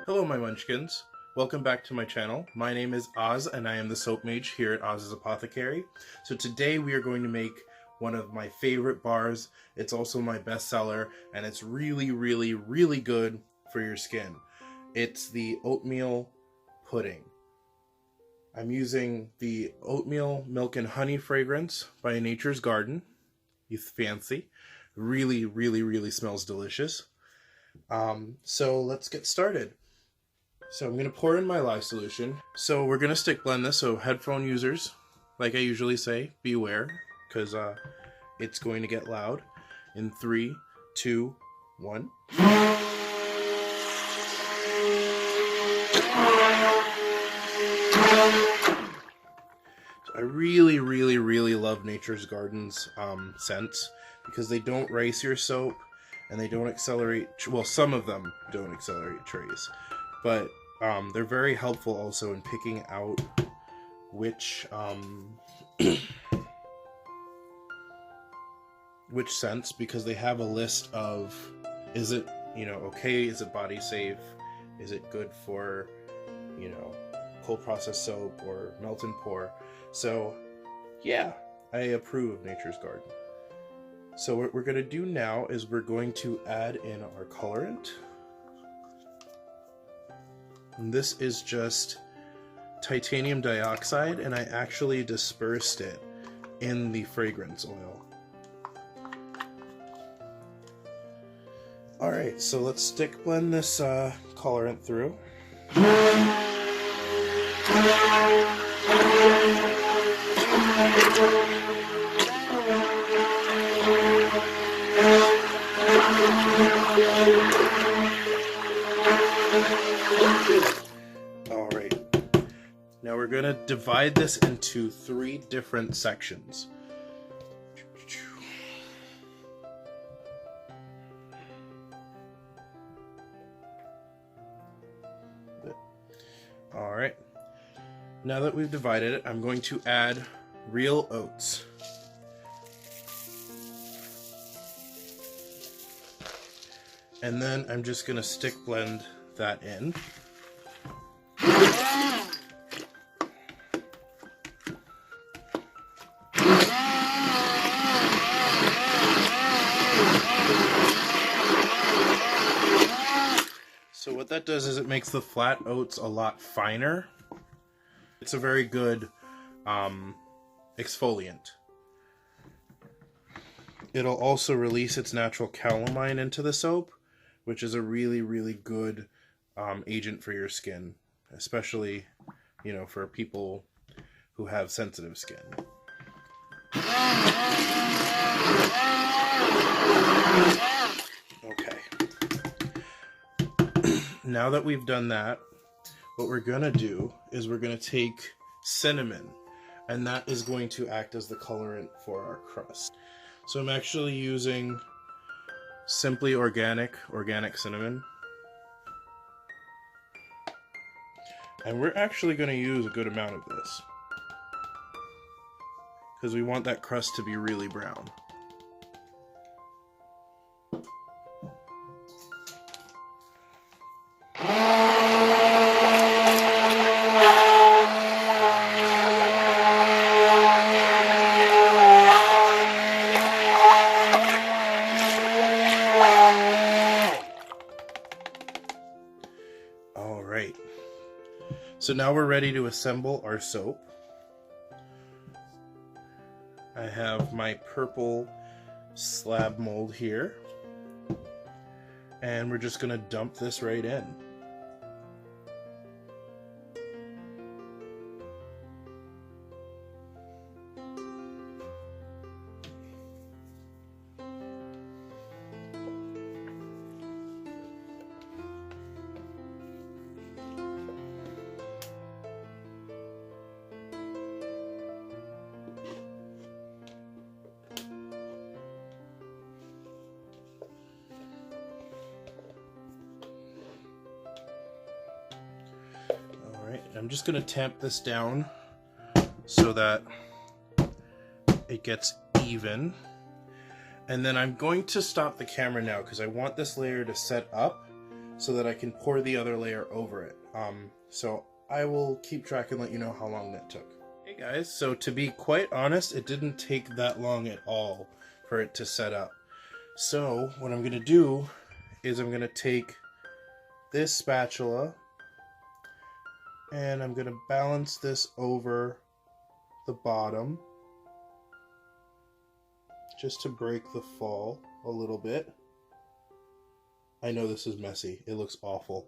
Hello my munchkins, welcome back to my channel. My name is Oz and I am the soap mage here at Oz's Apothecary. So today we are going to make one of my favorite bars. It's also my bestseller and it's really good for your skin. It's the oatmeal pudding. I'm using the oatmeal milk and honey fragrance by Nature's Garden. It's fancy. Really smells delicious. So let's get started. So I'm going to pour in my lye solution. So we're going to stick blend this, so headphone users, like I usually say, beware, because it's going to get loud. In 3, 2, 1. So I really love Nature's Garden's scents, because they don't race your soap, and they don't accelerate, well, some of them don't accelerate trace, but they're very helpful also in picking out which which scents, because they have a list of, is it, okay, is it body safe, is it good for, cold process soap or melt and pour. So yeah, I approve of Nature's Garden. So what we're going to do now is we're going to add in our colorant. And this is just titanium dioxide, and I actually dispersed it in the fragrance oil. Alright, so let's stick blend this colorant through. Alright, now we're going to divide this into 3 different sections. Alright, now that we've divided it, I'm going to add real oats. And then I'm just going to stick blend that in. So what that does is it makes the flat oats a lot finer. It's a very good exfoliant. It'll also release its natural calamine into the soap, which is a really good agent for your skin, especially, for people who have sensitive skin. Okay. Now that we've done that, what we're gonna do is we're gonna take cinnamon, and that is going to act as the colorant for our crust. So I'm actually using Simply organic cinnamon. And we're actually going to use a good amount of this, because we want that crust to be really brown. Alright, so now we're ready to assemble our soap. I have my purple slab mold here, and we're just going to dump this right in. I'm just going to tamp this down so that it gets even. And then I'm going to stop the camera now because I want this layer to set up so that I can pour the other layer over it. So I will keep track and let you know how long that took. Hey guys, so to be quite honest, it didn't take that long at all for it to set up. So what I'm going to do is I'm going to take this spatula and I'm going to balance this over the bottom just to break the fall a little bit. I know this is messy. It looks awful.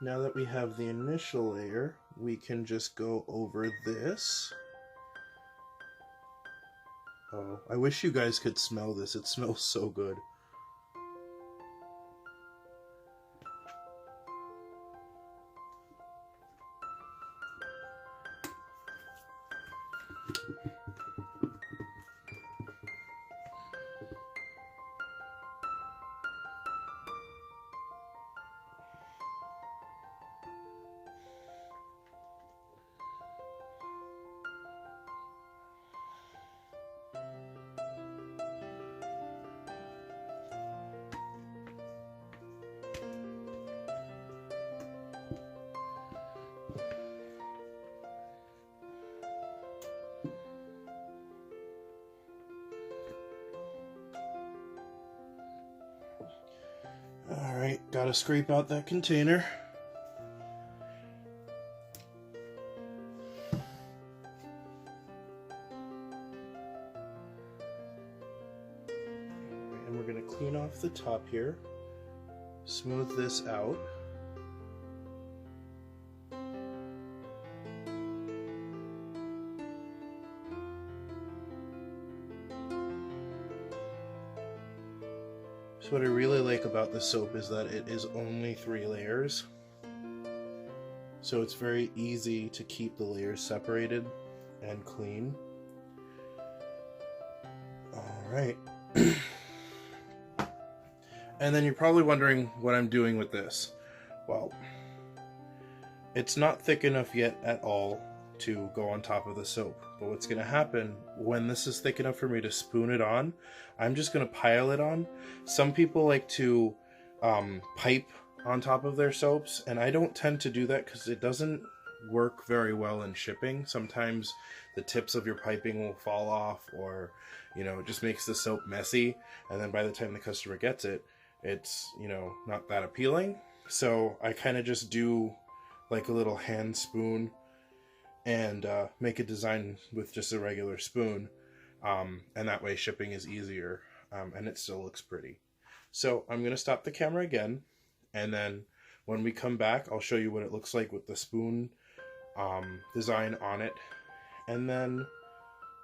Now that we have the initial layer, we can just go over this. Oh, I wish you guys could smell this. It smells so good. Alright, gotta scrape out that container. And we're gonna clean off the top here, smooth this out. So what I really like about the soap is that it is only 3 layers. So it's very easy to keep the layers separated and clean. Alright. And then you're probably wondering what I'm doing with this. Well, it's not thick enough yet at all to go on top of the soap. But what's going to happen when this is thick enough for me to spoon it on, I'm just going to pile it on. Some people like to pipe on top of their soaps, and I don't tend to do that because it doesn't work very well in shipping. Sometimes the tips of your piping will fall off, or you know, it just makes the soap messy, and then by the time the customer gets it, it's, you know, not that appealing. So I kind of just do like a little hand spoon and make a design with just a regular spoon, and that way shipping is easier, and it still looks pretty. So I'm going to stop the camera again, and then when we come back I'll show you what it looks like with the spoon design on it, and then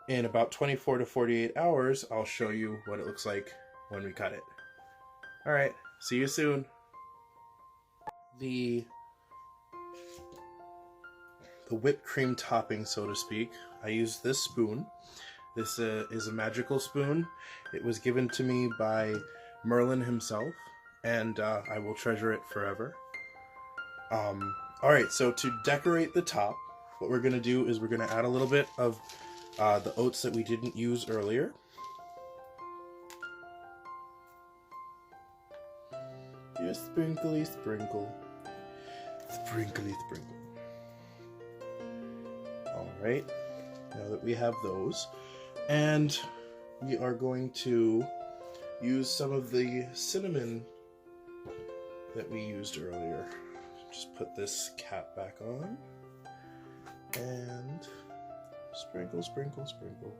in about 24 to 48 hours I'll show you what it looks like when we cut it. Alright, see you soon. The whipped cream topping, so to speak, I use this spoon. This is a magical spoon. It was given to me by Merlin himself, and I will treasure it forever. Alright, so to decorate the top, what we're going to do is we're going to add a little bit of the oats that we didn't use earlier. Just sprinkly sprinkle. Sprinkly sprinkle. Alright, now that we have those, and we are going to use some of the cinnamon that we used earlier. Just put this cap back on, and sprinkle, sprinkle, sprinkle.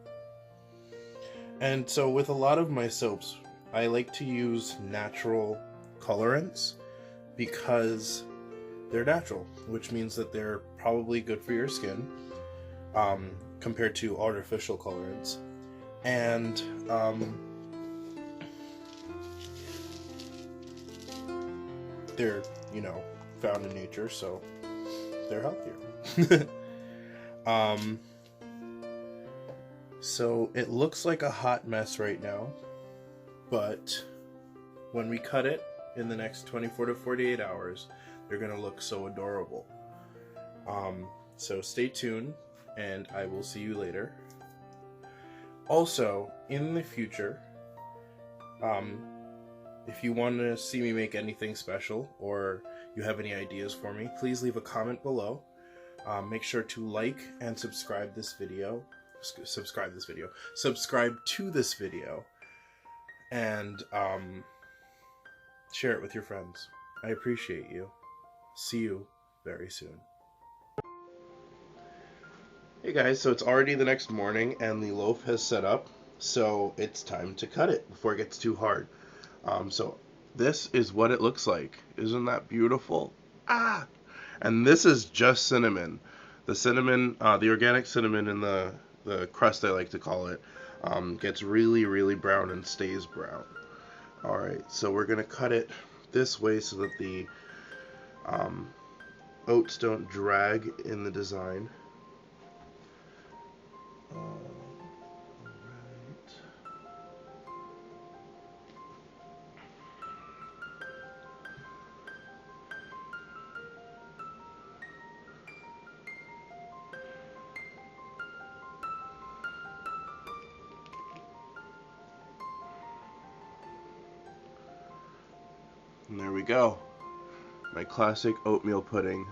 And so with a lot of my soaps, I like to use natural colorants because they're natural, which means that they're probably good for your skin. Compared to artificial colorants, and they're, you know, found in nature, so they're healthier. So it looks like a hot mess right now, but when we cut it in the next 24 to 48 hours, they're gonna look so adorable. So stay tuned, and I will see you later. Also, in the future, if you want to see me make anything special, or you have any ideas for me, please leave a comment below. Make sure to like and subscribe to this video, and share it with your friends. I appreciate you. See you very soon. Hey guys, so it's already the next morning and the loaf has set up, so it's time to cut it before it gets too hard. So this is what it looks like. Isn't that beautiful? Ah! And this is just cinnamon. The cinnamon, the organic cinnamon in the crust, I like to call it, gets really, really brown and stays brown. Alright, so we're going to cut it this way so that the oats don't drag in the design. And there we go. My classic oatmeal pudding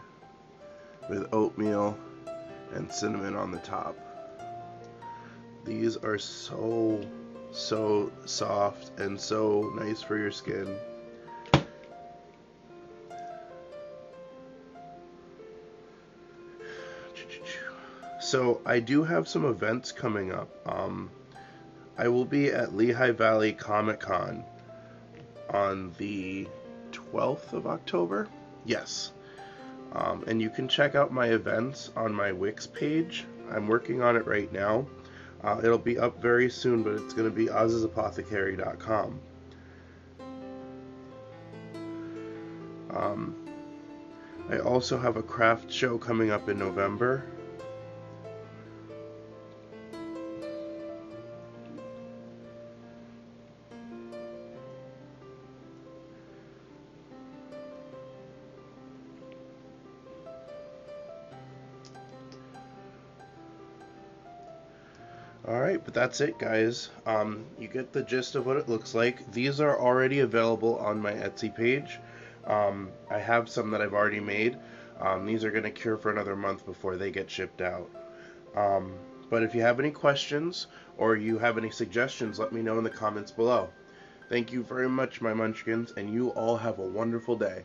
with oatmeal and cinnamon on the top. These are so soft and so nice for your skin. So I do have some events coming up. I will be at Lehigh Valley Comic Con on the 12th of October. Yes. And you can check out my events on my Wix page. I'm working on it right now. It'll be up very soon, but it's going to be ozzapothecary.com. I also have a craft show coming up in November. Alright, but that's it, guys. You get the gist of what it looks like. These are already available on my Etsy page. I have some that I've already made. These are going to cure for another month before they get shipped out. But if you have any questions or you have any suggestions, let me know in the comments below. Thank you very much, my munchkins, and you all have a wonderful day.